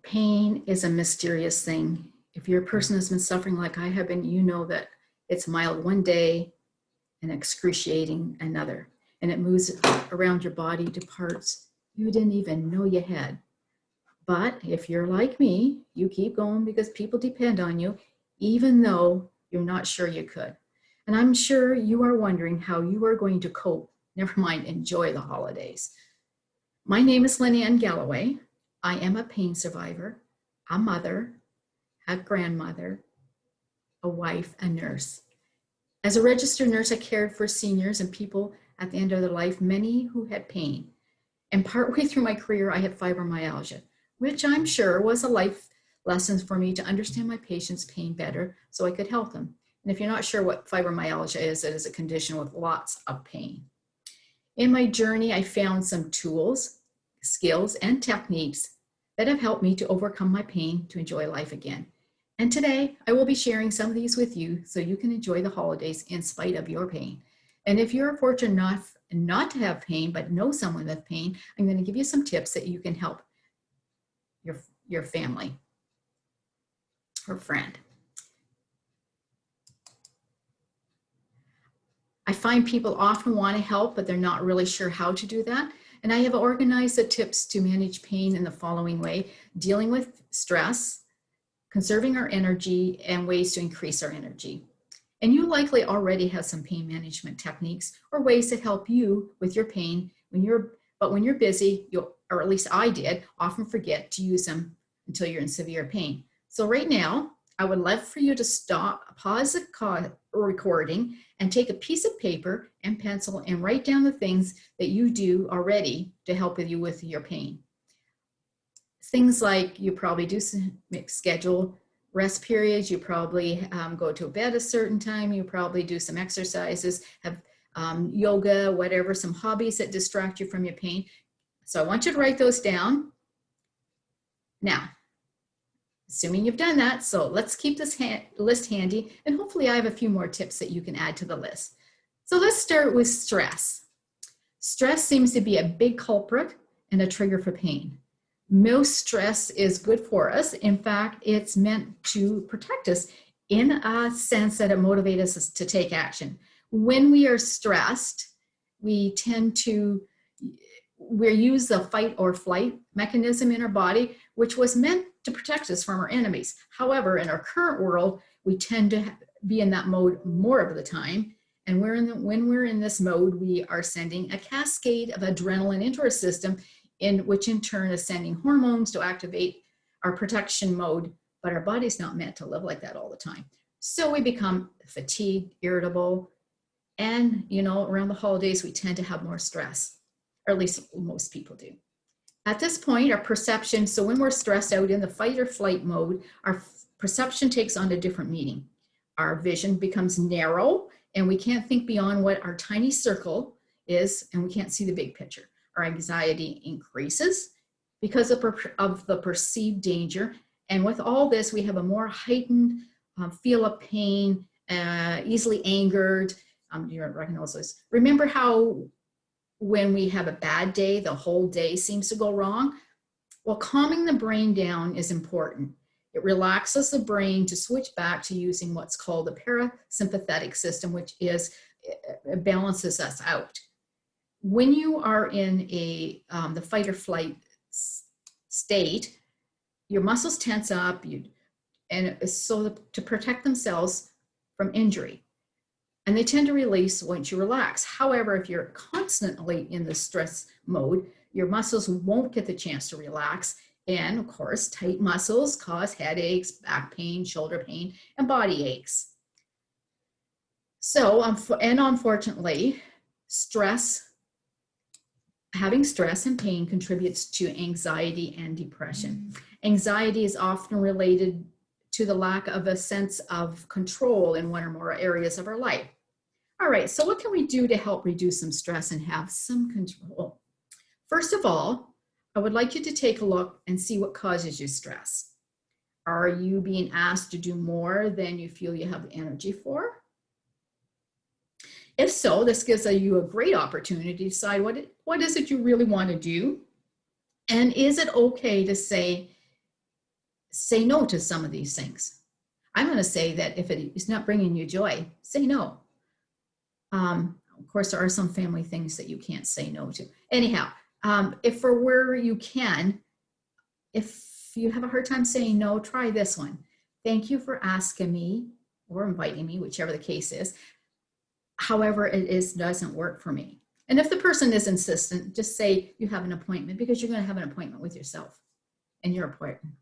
Pain is a mysterious thing. If you're a person that's been suffering like I have been, you know that it's mild one day and excruciating another. And it moves around your body to parts you didn't even know you had. But if you're like me, you keep going because people depend on you, even though you're not sure you could. And I'm sure you are wondering how you are going to cope, never mind enjoy the holidays. My name is Lynn Galloway. I am a pain survivor, a mother, a grandmother, a wife, a nurse. As a registered nurse, I cared for seniors and people at the end of their life, many who had pain. And partway through my career, I had fibromyalgia, which I'm sure was a life lesson for me to understand my patients' pain better so I could help them. And if you're not sure what fibromyalgia is, it is a condition with lots of pain. In my journey, I found some tools, skills, and techniques that have helped me to overcome my pain to enjoy life again. And today, I will be sharing some of these with you so you can enjoy the holidays in spite of your pain. And if you're fortunate enough not to have pain, but know someone with pain, I'm going to give you some tips that you can help your family or friend. I find people often want to help, but they're not really sure how to do that. And I have organized the tips to manage pain in the following way: dealing with stress, conserving our energy, and ways to increase our energy. And you likely already have some pain management techniques or ways that help you with your pain but when you're busy, or at least I did, often forget to use them until you're in severe pain. So right now, I would love for you to pause the recording and take a piece of paper and pencil and write down the things that you do already to help you with your pain. Things like you probably do schedule rest periods, you probably go to bed a certain time, you probably do some exercises, have yoga, whatever, some hobbies that distract you from your pain. So I want you to write those down. Now, assuming you've done that, so let's keep this list handy, and hopefully I have a few more tips that you can add to the list. So let's start with stress. Stress seems to be a big culprit and a trigger for pain. Most stress is good for us. In fact, it's meant to protect us in a sense that it motivates us to take action. When we are stressed, we use the fight or flight mechanism in our body, which was meant to protect us from our enemies. However, in our current world, we tend to be in that mode more of the time. And when we're in this mode, we are sending a cascade of adrenaline into our system, which in turn is sending hormones to activate our protection mode. But our body's not meant to live like that all the time. So we become fatigued, irritable, and around the holidays, we tend to have more stress, or at least most people do. At this point, our perception, so when we're stressed out in the fight or flight mode, our perception takes on a different meaning. Our vision becomes narrow, and we can't think beyond what our tiny circle is, and we can't see the big picture. Our anxiety increases because of the perceived danger. And with all this, we have a more heightened feel of pain, easily angered. You don't recognize this. Remember how when we have a bad day, the whole day seems to go wrong? Well, calming the brain down is important. It relaxes the brain to switch back to using what's called the parasympathetic system, which it balances us out. When you are in the fight or flight state, your muscles tense up, and so to protect themselves from injury. And they tend to release once you relax. However, if you're constantly in the stress mode, your muscles won't get the chance to relax. And of course, tight muscles cause headaches, back pain, shoulder pain, and body aches. So, and unfortunately, having stress and pain contributes to anxiety and depression. Anxiety is often related to the lack of a sense of control in one or more areas of our life. All right, so what can we do to help reduce some stress and have some control? First of all, I would like you to take a look and see what causes you stress. Are you being asked to do more than you feel you have the energy for? If so, this gives you a great opportunity to decide what is it you really want to do. And is it okay to say say no to some of these things. I'm going to say that if it is not bringing you joy, say no. Of course, there are some family things that you can't say no to. Anyhow, if for where you can, if you have a hard time saying no, try this one. Thank you for asking me or inviting me, whichever the case is. However, doesn't work for me. And if the person is insistent, just say you have an appointment, because you're going to have an appointment with yourself and your appointment.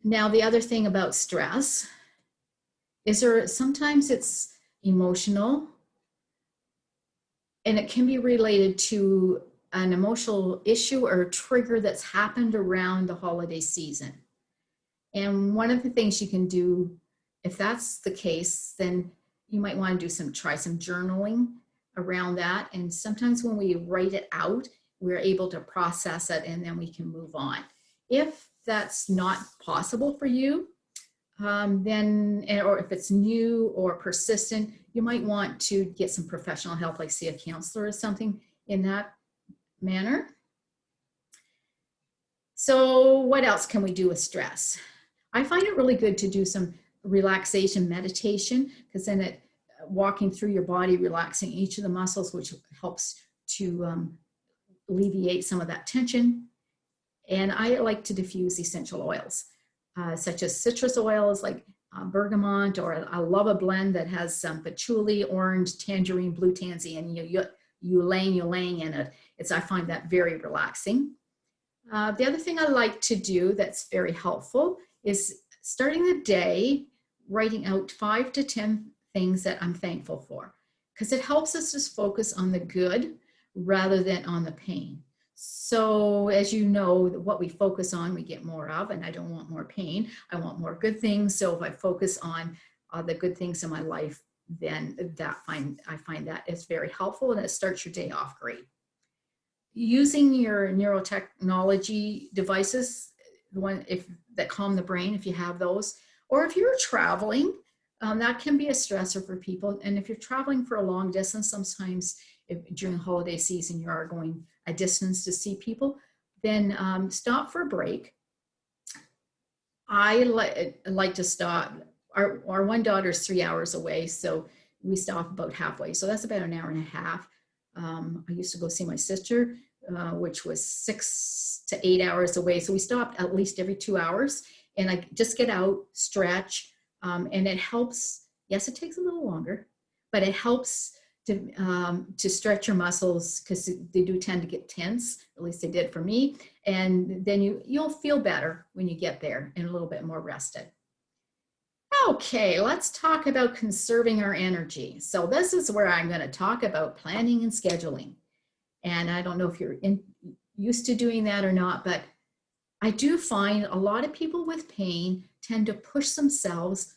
Now, the other thing about stress is sometimes it's emotional, and it can be related to an emotional issue or a trigger that's happened around the holiday season. And one of the things you can do, if that's the case, then you might want to try some journaling around that. And sometimes when we write it out, we're able to process it, and then we can move on. If that's not possible for you, or if it's new or persistent, you might want to get some professional help, like see a counselor or something in that manner. So what else can we do with stress? I find it really good to do some relaxation meditation, because then walking through your body, relaxing each of the muscles, which helps to alleviate some of that tension. And I like to diffuse essential oils, such as citrus oils like bergamot, or I love a blend that has some patchouli, orange, tangerine, blue tansy, and ylang in it. I find that very relaxing. The other thing I like to do that's very helpful is starting the day writing out 5 to 10 things that I'm thankful for, because it helps us just focus on the good rather than on the pain. So as you know, what we focus on, we get more of, and I don't want more pain. I want more good things. So if I focus on the good things in my life, then I find that is very helpful, and it starts your day off great. Using your neurotechnology devices, that calm the brain, if you have those, or if you're traveling, that can be a stressor for people. And if you're traveling for a long distance, sometimes during the holiday season you are going a distance to see people, then stop for a break. I like to stop. Our one daughter's 3 hours away, so we stop about halfway. So that's about an hour and a half. I used to go see my sister, which was 6 to 8 hours away. So we stopped at least every 2 hours, and I just get out, stretch, and it helps. Yes, it takes a little longer, but it helps to stretch your muscles, because they do tend to get tense. At least they did for me. And then you'll feel better when you get there and a little bit more rested. Okay, let's talk about conserving our energy. So this is where I'm going to talk about planning and scheduling. And I don't know if you're used to doing that or not, but I do find a lot of people with pain tend to push themselves,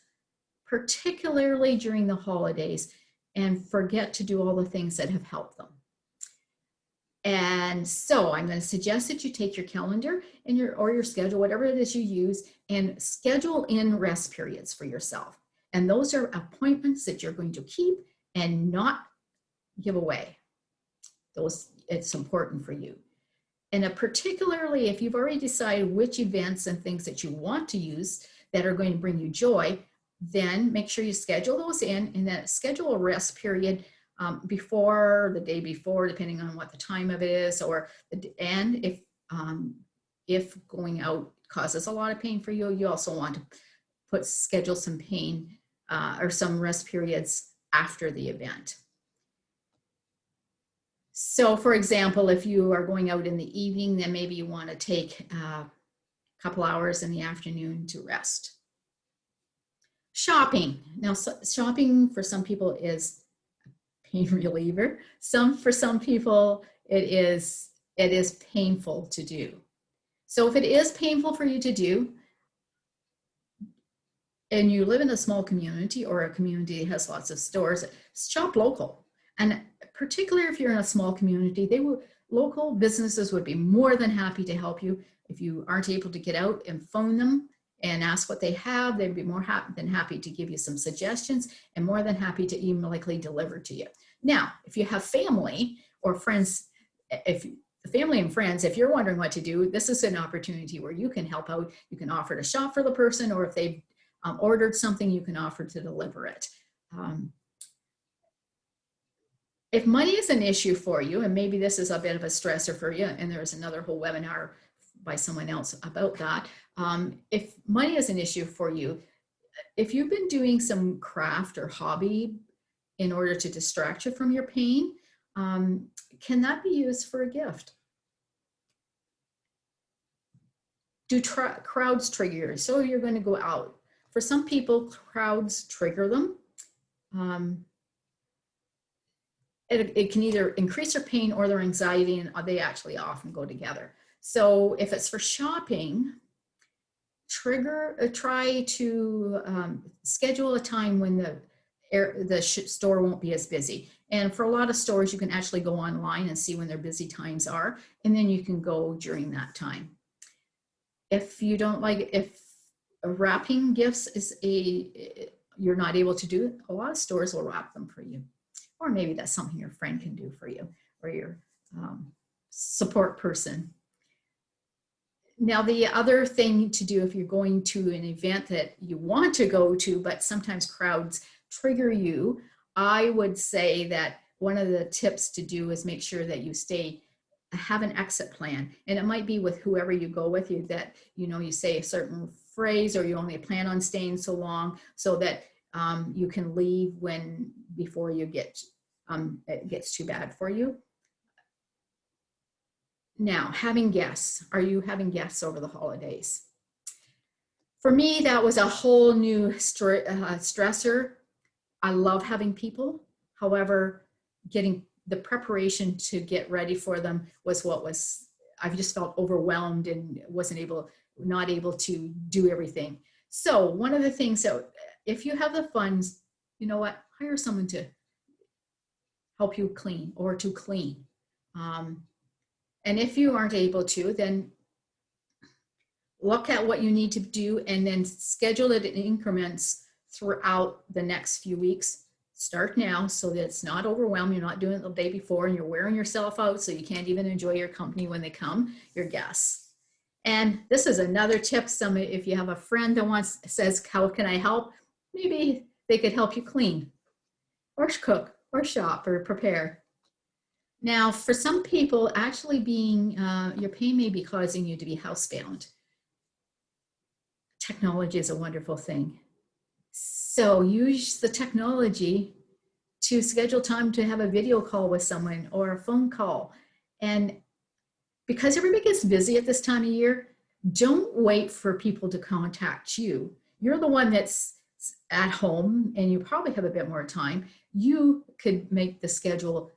particularly during the holidays, and forget to do all the things that have helped them. And so I'm going to suggest that you take your calendar and your schedule, whatever it is you use, and schedule in rest periods for yourself. And those are appointments that you're going to keep and not give away. It's important for you. And particularly if you've already decided which events and things that you want to use that are going to bring you joy, then make sure you schedule those in, and then schedule a rest period before the day before, depending on what the time of it is, and if going out causes a lot of pain for you, you also want to schedule some pain or some rest periods after the event. So for example, if you are going out in the evening, then maybe you want to take a couple hours in the afternoon to rest. Shopping. Now, shopping for some people is a pain reliever. For some people, it is painful to do. So if it is painful for you to do, and you live in a small community or a community that has lots of stores, shop local. And particularly if you're in a small community, local businesses would be more than happy to help you. If you aren't able to get out, and phone them and ask what they have, they'd be more than happy to give you some suggestions, and more than happy to even likely deliver to you. Now, if you have family or friends, if the family and friends, if you're wondering what to do, this is an opportunity where you can help out. You can offer to shop for the person, or if they've ordered something, you can offer to deliver it. If money is an issue for you, and maybe this is a bit of a stressor for you, and there's another whole webinar by someone else about that. If money is an issue for you, if you've been doing some craft or hobby in order to distract you from your pain, can that be used for a gift? Do crowds trigger you? So you're going to go out. For some people, crowds trigger them. It can either increase their pain or their anxiety, and they actually often go together. So if it's for shopping, try to schedule a time when the store won't be as busy. And for a lot of stores, you can actually go online and see when their busy times are, and then you can go during that time. If you don't like, if wrapping gifts is you're not able to do it, a lot of stores will wrap them for you. Or maybe that's something your friend can do for you, or your support person. Now, the other thing to do if you're going to an event that you want to go to, but sometimes crowds trigger you, I would say that one of the tips to do is make sure that you have an exit plan. And it might be with whoever you go with, that you say a certain phrase, or you only plan on staying so long, so that you can leave before you it gets too bad for you. Now, having guests. Are you having guests over the holidays? For me, that was a whole new stressor. I love having people. However, getting the preparation to get ready for them I just felt overwhelmed and not able to do everything. So one of the things that, if you have the funds, you know what, hire someone to help you clean or to clean. And if you aren't able to, then look at what you need to do and then schedule it in increments throughout the next few weeks. Start now so that it's not overwhelming. You're not doing it the day before and you're wearing yourself out so you can't even enjoy your company when they come, your guests. And this is another tip. If you have a friend that says, how can I help? Maybe they could help you clean or cook or shop or prepare. Now, for some people, actually your pain may be causing you to be housebound. Technology is a wonderful thing. So use the technology to schedule time to have a video call with someone or a phone call. And because everybody gets busy at this time of year, don't wait for people to contact you. You're the one that's at home and you probably have a bit more time. You could make the schedule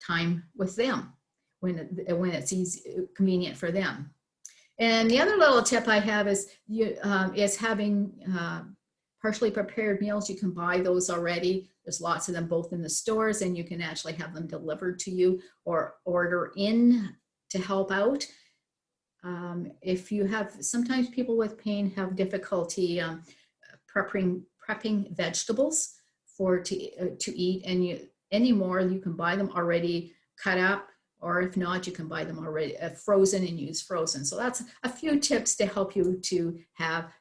time with them when it's convenient for them. And the other little tip I have is having partially prepared meals. You can buy those already. There's lots of them both in the stores, and you can actually have them delivered to you or order in to help out. Sometimes people with pain have difficulty prepping vegetables to eat, and anymore you can buy them already cut up, or if not, you can buy them already frozen and use frozen. So that's a few tips to help you to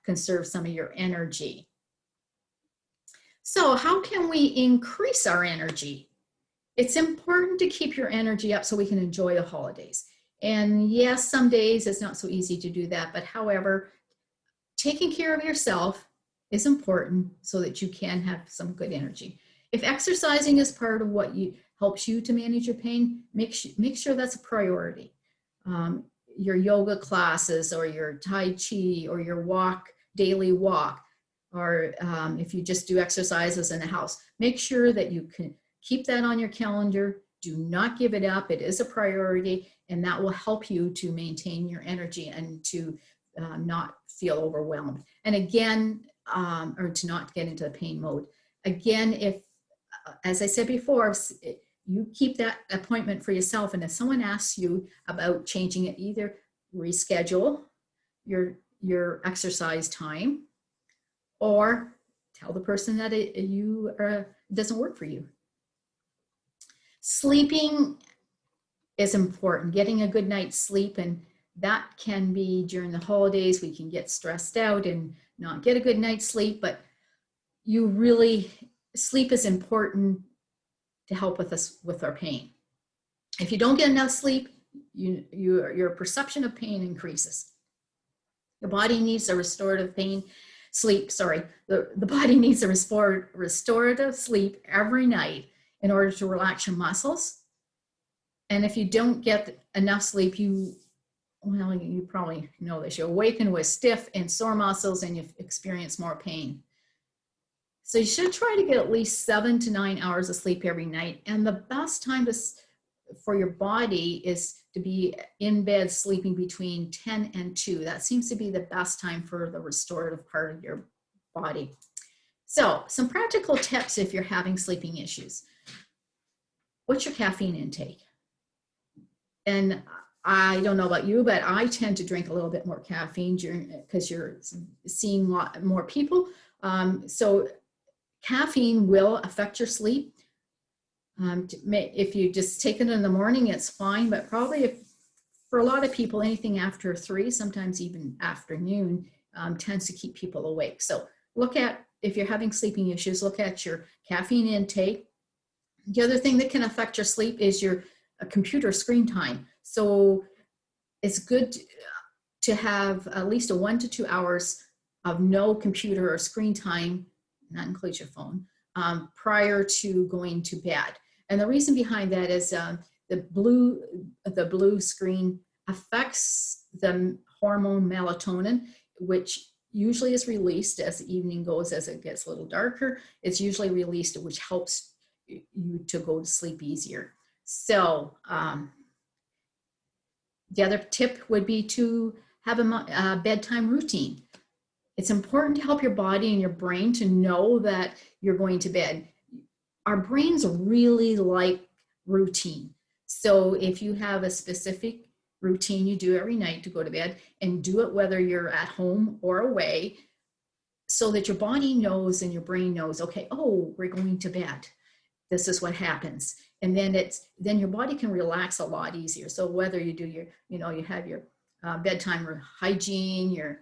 conserve some of your energy. So how can we increase our energy? It's important to keep your energy up so we can enjoy the holidays. And yes, some days it's not so easy to do that, but however, taking care of yourself is important so that you can have some good energy. If exercising is part of what helps you to manage your pain, make sure that's a priority. Your yoga classes or your Tai Chi or your daily walk, or if you just do exercises in the house, make sure that you can keep that on your calendar. Do not give it up. It is a priority, and that will help you to maintain your energy and to not feel overwhelmed. And again, or to not get into the pain mode. Again, as I said before, you keep that appointment for yourself, and if someone asks you about changing it, either reschedule your exercise time or tell the person that it doesn't work for you. Sleeping is important. Getting a good night's sleep, and that can be during the holidays. We can get stressed out and not get a good night's sleep, but sleep is important to help with us with our pain. If you don't get enough sleep, your perception of pain increases. Your body needs a restorative sleep. The body needs a restorative sleep every night in order to relax your muscles. And if you don't get enough sleep, you probably know this, you awaken with stiff and sore muscles and you experience more pain. So you should try to get at least 7 to 9 hours of sleep every night. And the best time for your body is to be in bed sleeping between 10 and 2. That seems to be the best time for the restorative part of your body. So some practical tips if you're having sleeping issues. What's your caffeine intake? And I don't know about you, but I tend to drink a little bit more caffeine because you're seeing a lot more people. So caffeine will affect your sleep. If you just take it in the morning, it's fine, but probably for a lot of people, anything after 3, sometimes even afternoon, tends to keep people awake. So if you're having sleeping issues, look at your caffeine intake. The other thing that can affect your sleep is your computer screen time. So it's good to have at least 1 to 2 hours of no computer or screen time, and that includes your phone, prior to going to bed. And the reason behind that is the blue screen affects the hormone melatonin, which usually is released as the evening goes, as it gets a little darker. It's usually released, which helps you to go to sleep easier. So the other tip would be to have a bedtime routine. It's important to help your body and your brain to know that you're going to bed. Our brains really like routine. So if you have a specific routine you do every night to go to bed, and do it whether you're at home or away, so that your body knows and your brain knows, okay, oh, we're going to bed. This is what happens. And then your body can relax a lot easier. So whether you do you have your bedtime hygiene, you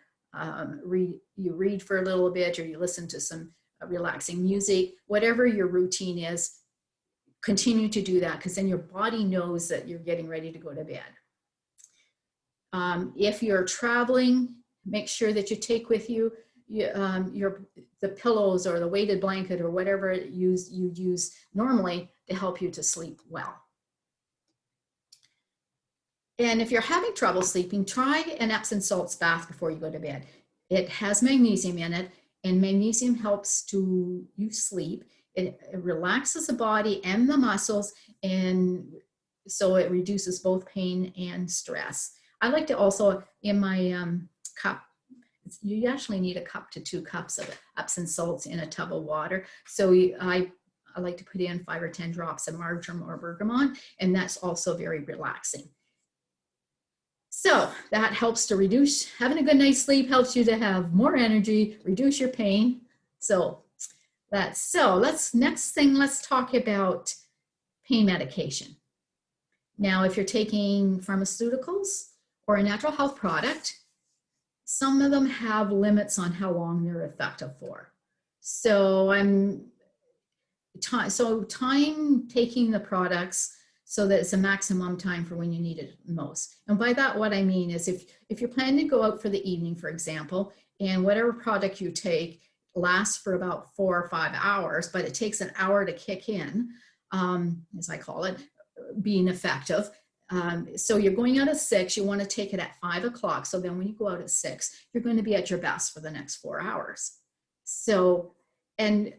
read for a little bit, or you listen to some relaxing music, whatever your routine is, continue to do that, because then your body knows that you're getting ready to go to bed. If you're traveling, make sure that you take with you the pillows or the weighted blanket or whatever you use normally to help you to sleep well. And if you're having trouble sleeping, try an Epsom salts bath before you go to bed. It has magnesium in it, and magnesium helps you sleep. It relaxes the body and the muscles, and so it reduces both pain and stress. I like to also, in my cup, you actually need 1 cup to 2 cups of Epsom salts in a tub of water. So I like to put in 5 or 10 drops of marjoram or bergamot, and that's also very relaxing. So that helps to reduce, having a good night's sleep helps you to have more energy, reduce your pain. Next thing, let's talk about pain medication. Now, if you're taking pharmaceuticals or a natural health product, some of them have limits on how long they're effective for. So time taking the products so that it's a maximum time for when you need it most. And by that, what I mean is if you're planning to go out for the evening, for example, and whatever product you take lasts for about 4 or 5 hours, but it takes an hour to kick in, as I call it, being effective. So you're going out at 6, you want to take it at 5 o'clock. So then when you go out at 6, you're going to be at your best for the next 4 hours. So, and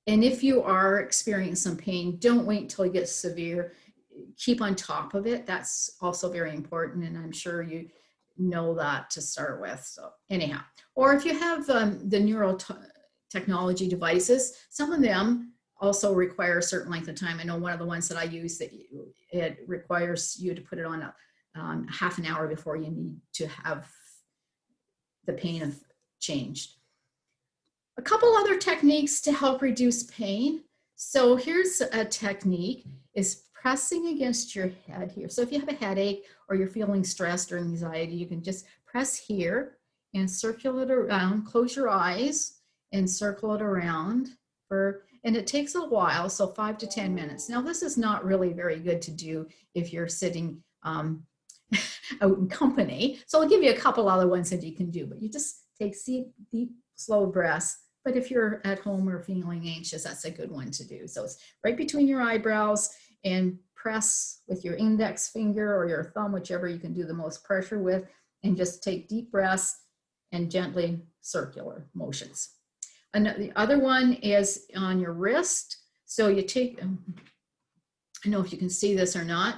if you are experiencing some pain, don't wait until it gets severe. Keep on top of it. That's also very important. And I'm sure you know that to start with. So anyhow, or if you have the neurotechnology devices, some of them also require a certain length of time. I know one of the ones that I use, that it requires you to put it on half an hour before you need to have the pain changed. A couple other techniques to help reduce pain. So here's a technique, is pressing against your head here. So if you have a headache or you're feeling stressed or anxiety, you can just press here and circle it around, close your eyes and circle it around and it takes a while, so 5 to 10 minutes. Now this is not really very good to do if you're sitting out in company. So I'll give you a couple other ones that you can do, but you just take deep, slow breaths. But if you're at home or feeling anxious, that's a good one to do. So it's right between your eyebrows and press with your index finger or your thumb, whichever you can do the most pressure with, and just take deep breaths and gently circular motions. And the other one is on your wrist. So you take, I don't know if you can see this or not.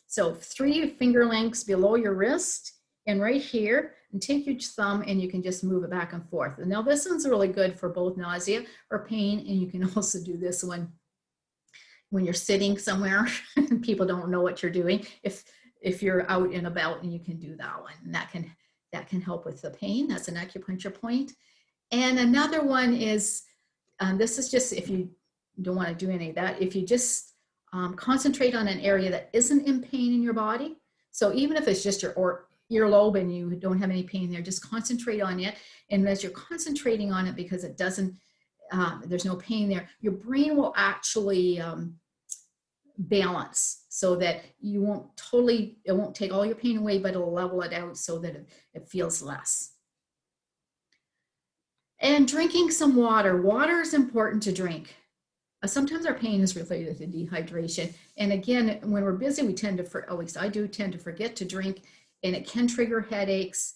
So 3 finger lengths below your wrist and right here, and take your thumb and you can just move it back and forth. And now this one's really good for both nausea or pain, and you can also do this one when you're sitting somewhere and people don't know what you're doing. If you're out and about, and you can do that one, and that can help with the pain. That's an acupuncture point. And another one is, this is just if you don't want to do any of that, if you just concentrate on an area that isn't in pain in your body. So even if it's just your earlobe and you don't have any pain there, just concentrate on it. And as you're concentrating on it, because it doesn't, there's no pain there, your brain will actually balance so that it won't take all your pain away, but it'll level it out so that it feels less. And drinking some water. Water is important to drink. Sometimes our pain is related to dehydration. And again, when we're busy, we tend to, at least I do, tend to forget to drink, and it can trigger headaches.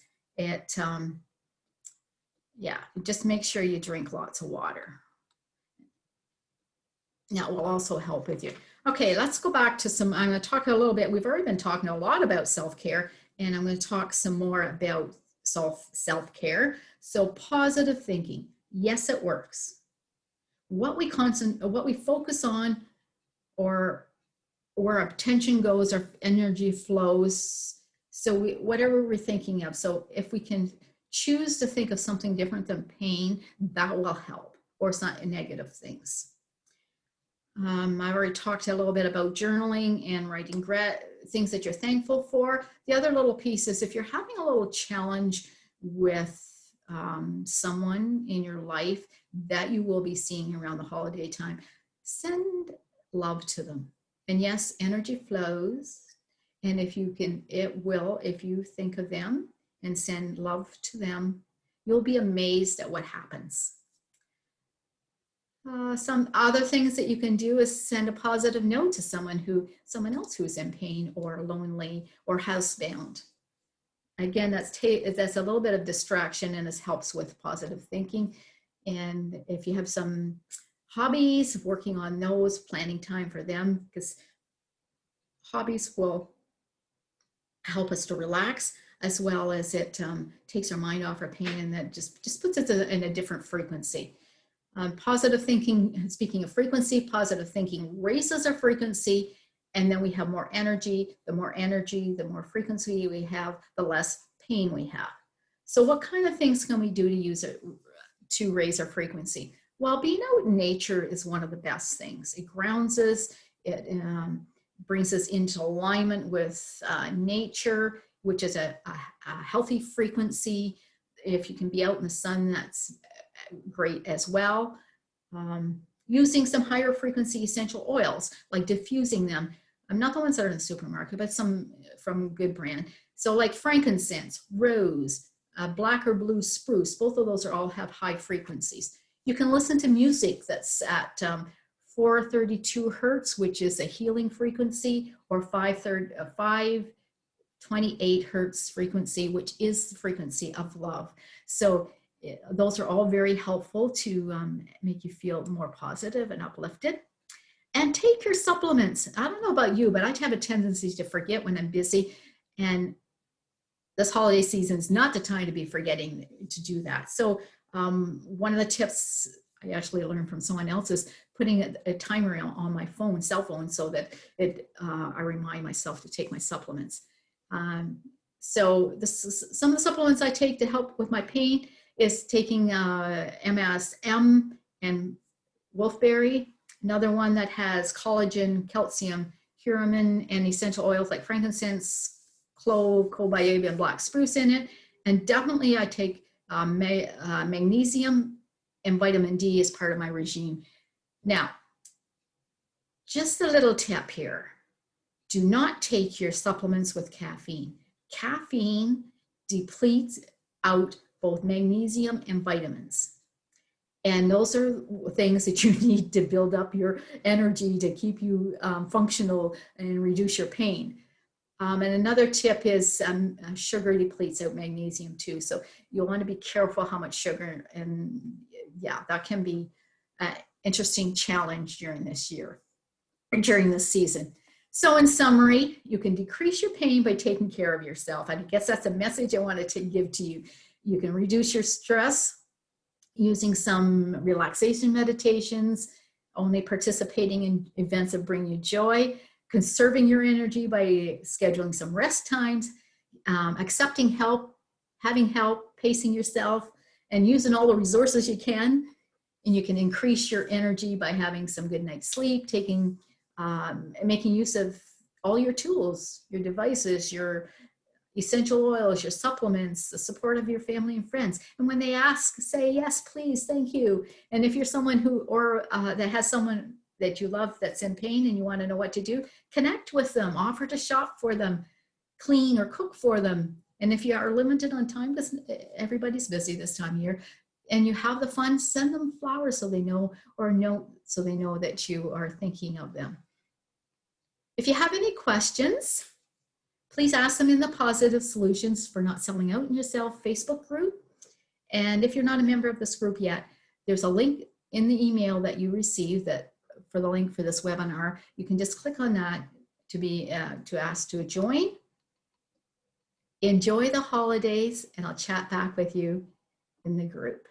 Just make sure you drink lots of water. That will also help with you. Okay, let's go back to I'm going to talk a little bit. We've already been talking a lot about self-care, and I'm going to talk some more about self-care. So positive thinking, yes, it works. What we focus on, or where our attention goes, our energy flows. So whatever we're thinking of. So if we can choose to think of something different than pain, that will help, or it's not negative things. I already talked a little bit about journaling and writing things that you're thankful for. The other little piece is if you're having a little challenge with someone in your life that you will be seeing around the holiday time, send love to them. And yes, energy flows. And if you can, it will, if you think of them and send love to them, you'll be amazed at what happens. Some other things that you can do is send a positive note to someone else who's in pain or lonely or housebound. Again, that's a little bit of distraction, and this helps with positive thinking. And if you have some hobbies, working on those, planning time for them, because hobbies will help us to relax, as well as it takes our mind off our pain, and that just puts it in a different frequency. Positive thinking, speaking of frequency, positive thinking raises our frequency, and then we have more energy. The more energy, the more frequency we have, the less pain we have. So what kind of things can we do to use it to raise our frequency? Well, being out in nature is one of the best things. It grounds us, it brings us into alignment with nature, which is a healthy frequency. If you can be out in the sun, that's great as well. Using some higher frequency essential oils, like diffusing them. Not the ones that are in the supermarket, but some from good brand. So like frankincense, rose, black or blue spruce, both of those all have high frequencies. You can listen to music that's at 432 hertz, which is a healing frequency, or 528 hertz frequency, which is the frequency of love. So those are all very helpful to make you feel more positive and uplifted. And take your supplements. I don't know about you, but I have a tendency to forget when I'm busy. And this holiday season is not the time to be forgetting to do that. So one of the tips I actually learned from someone else is putting a timer on my cell phone, so that I remind myself to take my supplements. So some of the supplements I take to help with my pain is taking MSM and wolfberry. Another one that has collagen, calcium, curcumin, and essential oils like frankincense, clove, cobaiba, and black spruce in it. And definitely I take magnesium and vitamin D as part of my regime. Now, just a little tip here. Do not take your supplements with caffeine. Caffeine depletes out both magnesium and vitamins. And those are things that you need to build up your energy to keep you functional and reduce your pain. And another tip is sugar depletes out magnesium too. So you'll want to be careful how much sugar, and yeah, that can be an interesting challenge during this year, during this season. So in summary, you can decrease your pain by taking care of yourself. I guess that's a message I wanted to give to you. You can reduce your stress using some relaxation meditations, only participating in events that bring you joy, conserving your energy by scheduling some rest times, accepting help, having help, pacing yourself, and using all the resources you can. And you can increase your energy by having some good night's sleep, making use of all your tools, your devices, your essential oils, your supplements, the support of your family and friends. And when they ask, say, yes, please, thank you. And if you're someone that has someone that you love that's in pain and you want to know what to do, connect with them, offer to shop for them, clean or cook for them. And if you are limited on time, because everybody's busy this time of year, and you have the funds, send them flowers so they know, or a note so they know that you are thinking of them. If you have any questions, please ask them in the Positive Solutions for Not Selling Out in Yourself Facebook group. And if you're not a member of this group yet, there's a link in the email that you received for the link for this webinar. You can just click on that to ask to join. Enjoy the holidays, and I'll chat back with you in the group.